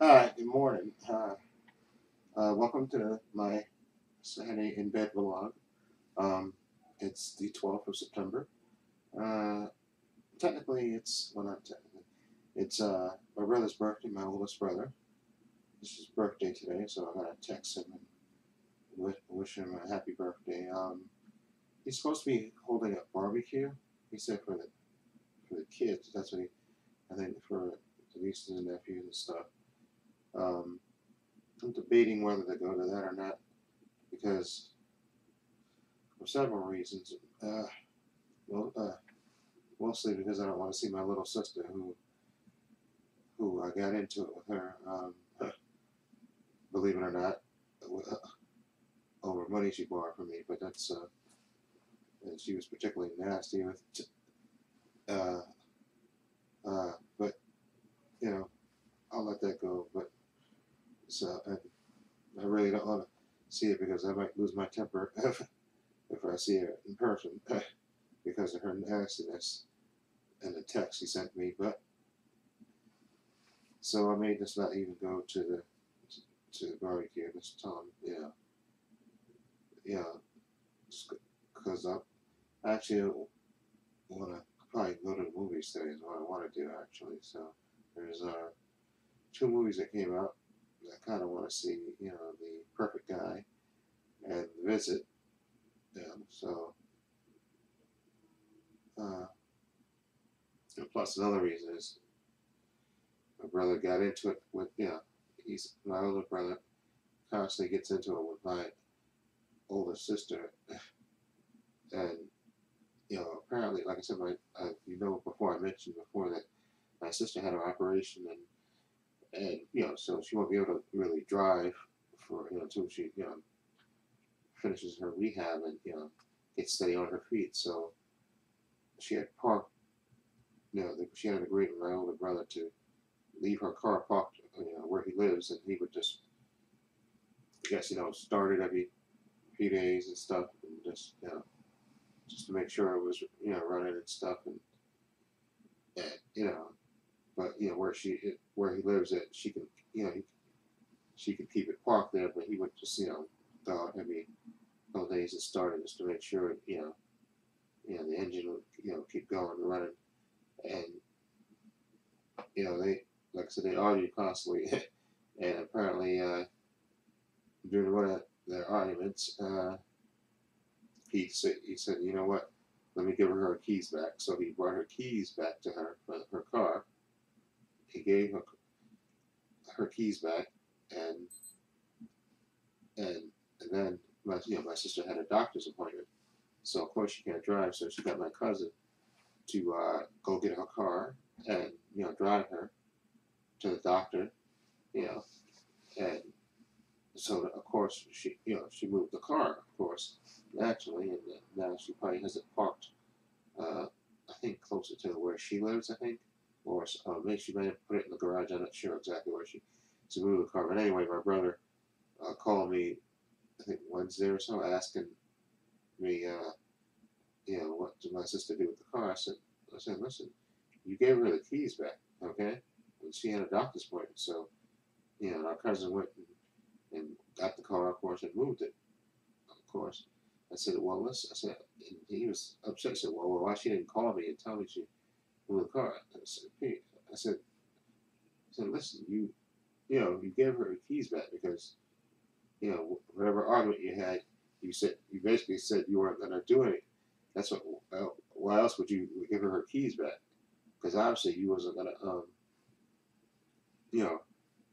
Hi, good morning. Welcome to my Saturday in bed vlog. Um, it's the 12th of September. Uh, technically, well, not technically. It's my brother's birthday, my oldest brother. It's his birthday today, so I'm gonna text him and wish him a happy birthday. He's supposed to be holding a barbecue. He said for the kids. That's what I think for the nieces and nephews and stuff. Um, I'm debating whether to go to that or not because for several reasons. Well, mostly because I don't want to see my little sister who I got into it with her. Believe it or not, uh, over money she borrowed from me. But and she was particularly nasty with. Uh, but I'll let that go. But so I really don't want to see it because I might lose my temper if I see her in person because of her nastiness and the text she sent me. But so I may just not even go to the barbecue this time. Yeah, just because I actually want to probably go to the movies today is what I want to do actually. So there's two movies that came out that I kind of want to see. The Perfect Guy and The Visit. So uh, and plus another reason is my brother got into it with he's my older brother constantly gets into it with my older sister and apparently, like I said, before I mentioned before that my sister had an operation and so she won't be able to really drive for until she finishes her rehab and gets steady on her feet. So she had parked, she had agreed with my older brother to leave her car parked, where he lives, and he would just, I guess, start it every few days and stuff, and just to make sure it was running and stuff, and but where he lives at, she can she could keep it parked there, but he would just go out every couple days and start it just to make sure the engine would keep going and running, and they like I said they argue constantly, and apparently during one of their arguments, he said you know what, let me give her keys back. So he brought her keys back to her car. He gave her keys back, and and and then my sister had a doctor's appointment, so of course she can't drive. So she got my cousin to go get her car and drive her to the doctor, you know, and so of course she moved the car, of course, naturally, and now she probably has it parked, uh, I think closer to where she lives, I think, or maybe she may have put it in the garage. I'm not sure exactly where she moved the car, but anyway, my brother called me, I think Wednesday or so, asking me, what did my sister do with the car? I said, listen, you gave her the keys back, okay? And she had a doctor's appointment, so our cousin went and got the car, of course, and moved it, of course. I said, well, listen, I said, and he was upset. I said, well, why she didn't call me and tell me she moved the car? I said, Pete, I said, listen, you gave her the keys back because whatever argument you had, you basically said you weren't going to do anything. That's what. Why else would you give her keys back? Because obviously you wasn't going to you know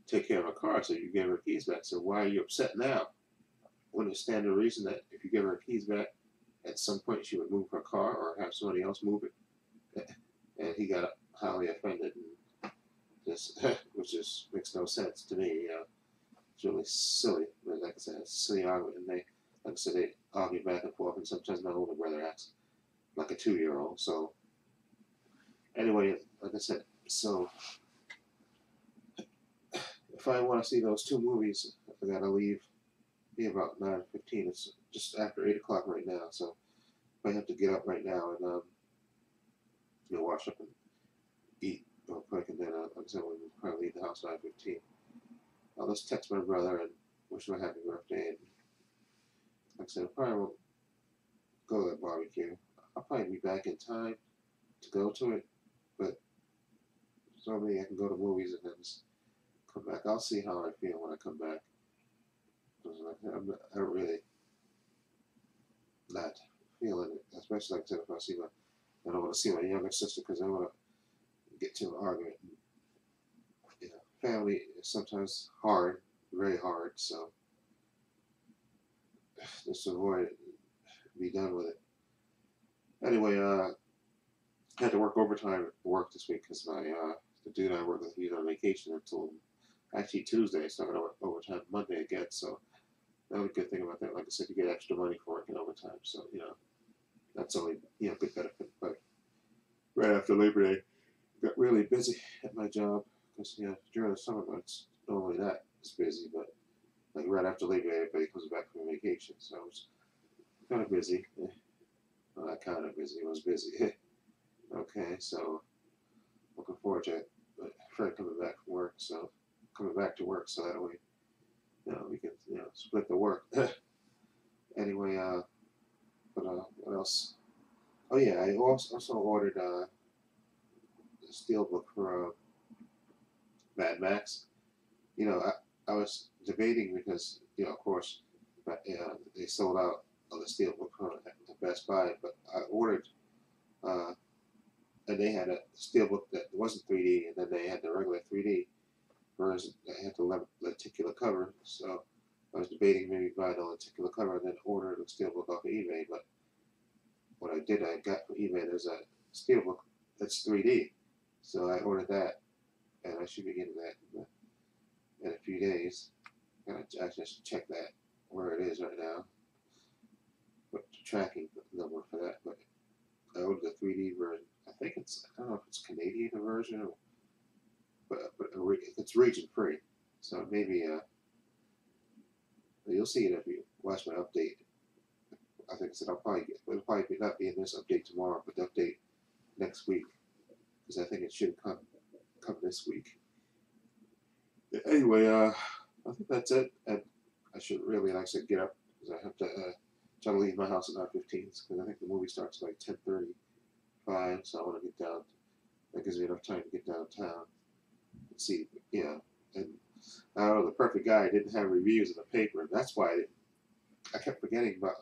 take care of her car, so you gave her keys back. So why are you upset now? Wouldn't it stand to reason that if you give her keys back, at some point she would move her car or have somebody else move it? And he got highly offended, and just which just makes no sense to me. It's really silly. But like I said, it's a silly argument, and like I said, they argue back and forth, and sometimes my older brother acts like a 2-year-old. So anyway, like I said, so if I want to see those two movies, I gotta leave. Be about 9:15. It's just after 8 o'clock right now, so I have to get up right now and wash up and eat real quick, and then like I said, we'll probably leave the house 9:15. I'll just text my brother and wish him a happy birthday. And like I said, I probably won't go to that barbecue. I'll probably be back in time to go to it, but so maybe I can go to movies and then just come back. I'll see how I feel when I come back. I don't really not feeling it, especially like I said, if I don't want to see my younger sister because I don't want to get to an argument. And, family is sometimes hard, very hard. So just avoid it, be done with it. Anyway, I had to work overtime at work this week because the dude I work with, he's on vacation until actually Tuesday, so I'm gonna work overtime Monday again. So that was a good thing about that. Like I said, you get extra money for working overtime. So that's only good benefit. But right after Labor Day, got really busy at my job because during the summer months normally that is busy, but like right after Labor Day, everybody comes back from vacation, so I was kind of busy. Well, not kind of busy. I was busy. Okay, so looking forward to it. But Fred coming back from work, so coming back to work, so that way we can split the work. Anyway, but what else? Oh yeah, I also ordered a steelbook for Mad Max. I was debating because of course, they sold out of the steelbook at the Best Buy, but I ordered, and they had a steelbook that wasn't 3D, and then they had the regular 3D version that had the lenticular cover. So I was debating maybe buying the lenticular cover and then order the steelbook off of eBay. But what I did, I got from eBay, there's a steelbook that's 3D, so I ordered that, and I should be getting that in a few days. I just check that where it is right now, but the tracking number for that. But I ordered the 3D version. I don't know if it's Canadian version, but it's region free. So maybe you'll see it if you watch my update. I think I said it'll probably not be in this update tomorrow, but the update next week because I think it should come this week. Anyway, I think that's it, and I should really, like I said, get up because I have to try to leave my house at 9:15 because I think the movie starts at like 10:35, so I want to get down. That gives me enough time to get downtown and see, and I don't know, The Perfect Guy didn't have reviews in the paper, and that's why I kept forgetting about.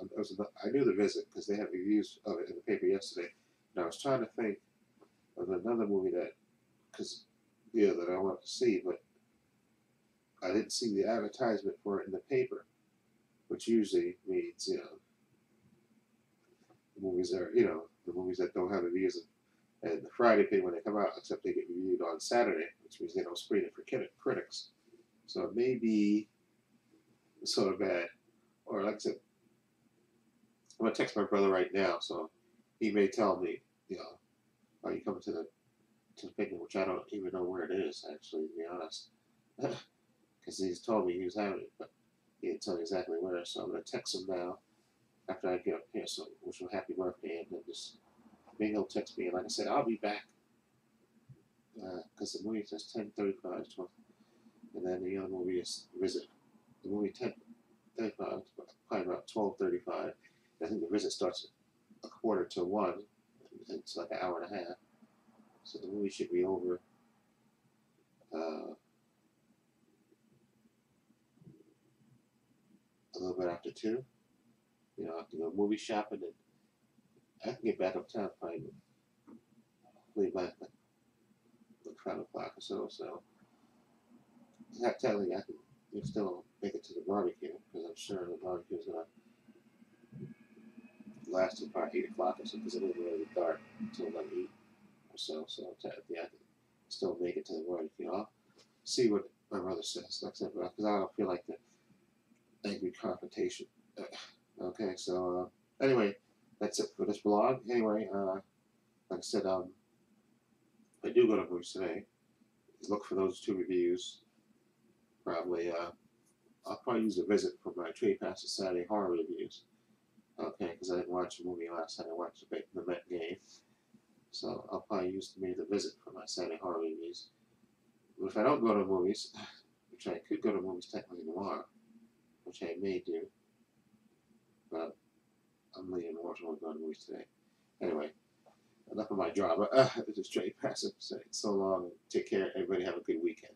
I knew The Visit because they had reviews of it in the paper yesterday, and I was trying to think of another movie that I wanted to see, but I didn't see the advertisement for it in the paper, which usually means the movies that don't have reviews and the Friday thing when they come out, except they get reviewed on Saturday, which means they don't screen it for critics. So it may be sort of bad. Or like I said, I'm gonna text my brother right now, so he may tell me, are you coming to the picnic, which I don't even know where it is actually, to be honest. Because he's told me he was having it, but he didn't tell me exactly where. So I'm gonna text him now after I get up here. So wish him a happy birthday, and then just maybe he'll text me. And like I said, I'll be back because the movie says 10:35, and then the other movie is Visit. The movie 10:35, probably about 12:35. I think the Visit starts at 1:45, and it's like an hour and a half. So the movie should be over. A little bit after 2. I have to go movie shopping, and I can get back uptown probably by like 5 o'clock or so. So technically, I can still make it to the barbecue because I'm sure the barbecue is gonna last until probably 8 o'clock or so because it isn't really dark until like 8 or so. So technically, I can still make it to the barbecue. I'll see what my brother says, like I said, because I don't feel like the angry confrontation. Okay, so anyway, that's it for this blog. Anyway, like I said, I do go to movies today. Look for those 2 reviews. Probably, I'll probably use a visit for my Trepacer Saturday horror reviews. Okay, because I didn't watch a movie last night. I watched the Met game. So I'll probably use maybe the visit for my Saturday horror reviews. But if I don't go to movies, which I could go to movies technically tomorrow, which I may do, but I'm leaning more toward going to movies today. Anyway, enough of my drama. This is Trepacer saying so long. Take care. Everybody have a good weekend.